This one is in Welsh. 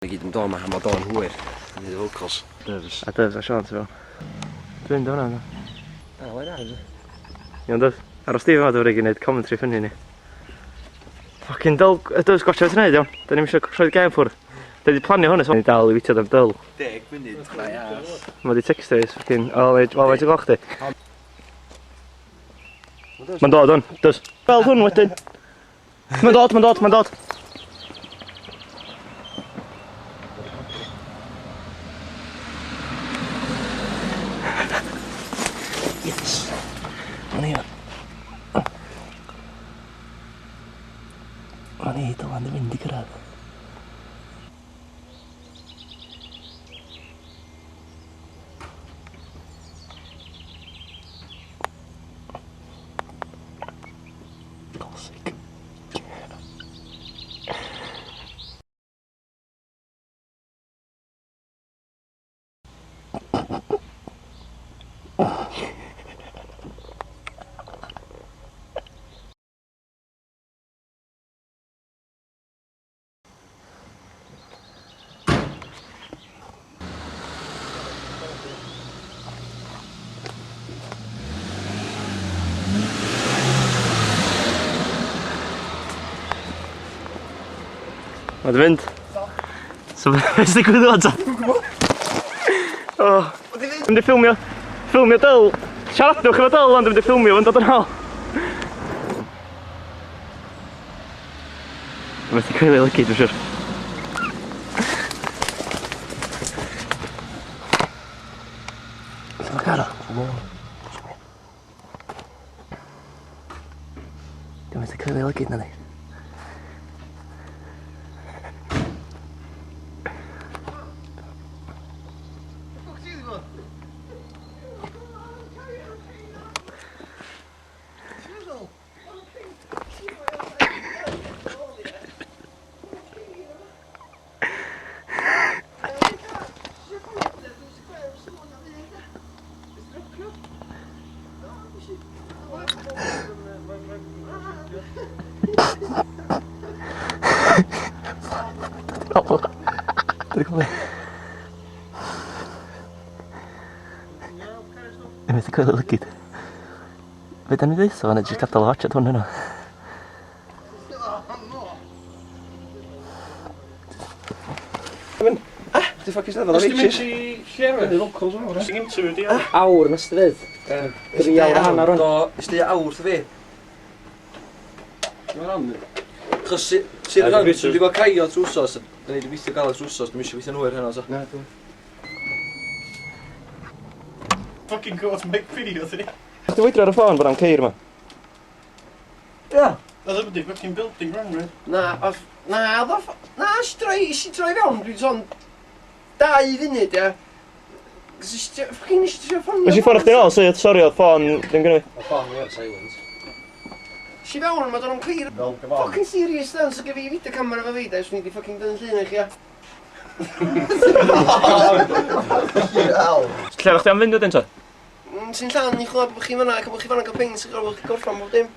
Mae gyd yn dod yma, a mae dod yn hwyr. Yn neud vocals. Dyfs. A dyfs a siant efo. Dwi'n dod hwnna. A, wain ar. Iawn dyf. Ar o Steve yma dwi'n gwneud commentary ffynnu ni. Ffocin Dyl, dyfs gotcha fe ti'n neud iawn. Da ni'n eisiau rhoi'r gem ffwrdd. Da ni'n planio hwn, so ni'n dal i witio am Dyl. 10 munud, chwai as. Mae di textio i, ffocin, o, waith ti'n gloch di. Mae'n dod hwn, dys. Fel hwn wedyn. Mae'n dod. Yes. Mae'n i. Mae'n i, Dylan dy fynd i gyrraedd. Mae dy fynd. So beth sy'n gwybod ta? Dwi'n gwybod. O, dwi'n mynd i ffilmio Dyl. Siaradwch efo Dyl ond dwi'n mynd i ffilmio fo'n dod yn hal. Mae'n mynd i coelio lygu dwi'n siwr. Sa'm cara? Dwi'n mynd i coelio lygu na ni. Yn mynd i coelio lygyd. Fe da ni ddeitho fan jyst gadael o watchad hwn hynna. Di ffocus Steddfod o Ysdi mynd i Llefyn? Ydy locals o'n hwnnw? Ysdi interview di ar? Awr nes dy fydd. 3 awr hanner rwan. Ysdi awr dy fi. Mae'n am. Chos sy'n rhan, dwi'n wedi gweld caio trwsos. Da ni wedi gweithio gael trwsos, dwi'n eisiau gweithio'n hwyr heno. Na, dwi'n. Fucking caught make video ti. Dwi'n weithio ar y ffôn bod am ceir yma. Ia. Oedd yma di fucking building run, right? Na, isi troi fewn, dwi'n son 2 funud, ia. Ffocin eisiau trio ffonio. Nes i ffordd chdi ôl, sydd, sori, oedd ffôn, ddim gynnu fi. O ffon, ie, silence. Si fewn, mae do'n ceir. Ffocin serious dan, so gyda fi fideo camera fe fi, da, ys ni di ffocin dyn llun eich, ia. Lle o'ch ti am fynd wedyn, ta? Sy'n llan, ni'n chlywed bod chi fan'na, ac bod chi fan'na'n cael ping, sy'n gwybod bod chi gorffan bob dim.